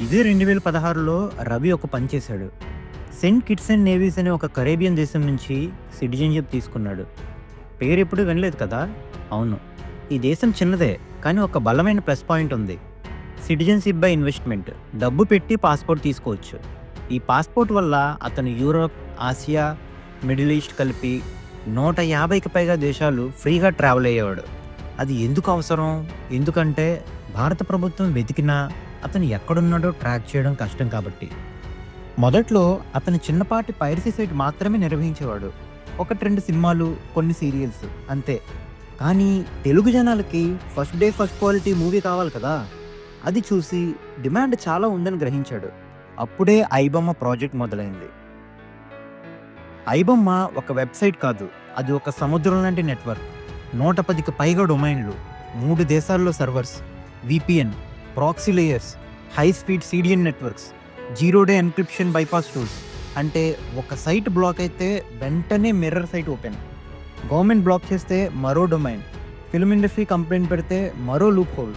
ఇదే 2016లో రవి ఒక పని చేశాడు. సెయింట్ కిట్స్ అండ్ నేవీస్ అనే ఒక కరేబియన్ దేశం నుంచి సిటిజన్‌షిప్ తీసుకున్నాడు. పేరెప్పుడు వినలేదు కదా! అవును. ఈ దేశం చిన్నదే, కానీ ఒక బలమైన ప్లస్ పాయింట్ ఉంది. Citizenship by investment. డబ్బు పెట్టి పాస్‌పోర్ట్ తీసుకోవచ్చు. ఈ పాస్‌పోర్ట్ వల్ల అతను యూరోప్, ఆసియా, మిడిల్ ఈస్ట్ కలిపి 150కి పైగా దేశాలు ఫ్రీగా ట్రావెల్ అయ్యేవాడు. అది ఎందుకు అవసరం? ఎందుకంటే భారత ప్రభుత్వం వెతికినా అతను ఎక్కడున్నాడో ట్రాక్ చేయడం కష్టం కాబట్టి. మొదట్లో అతను చిన్నపాటి పైరసీ సైట్ మాత్రమే నిర్వహించేవాడు. 1, 2 సినిమాలు, కొన్ని సీరియల్స్ అంతే. కానీ తెలుగు జనాలకి first day first quality movie కావాలి కదా! అది చూసి డిమాండ్ చాలా ఉందని గ్రహించాడు. అప్పుడే ఐబొమ్మ ప్రాజెక్ట్ మొదలైంది. ఐబొమ్మ ఒక వెబ్‌సైట్ కాదు. అది ఒక సముద్రం లాంటి నెట్వర్క్. 110కి పైగా డొమైన్‌లు, 3 దేశాల్లో servers, VPN, proxy layers, high speed CDN networks, zero day encryption bypass tools. అంటే ఒక సైట్ బ్లాక్ అయితే వెంటనే mirror site open. Government block చేస్తే మరో డొమైన్. ఫిల్మ్ ఇండస్ట్రీ కంప్లెయింట్ పెడితే మరో లూప్ హోల్.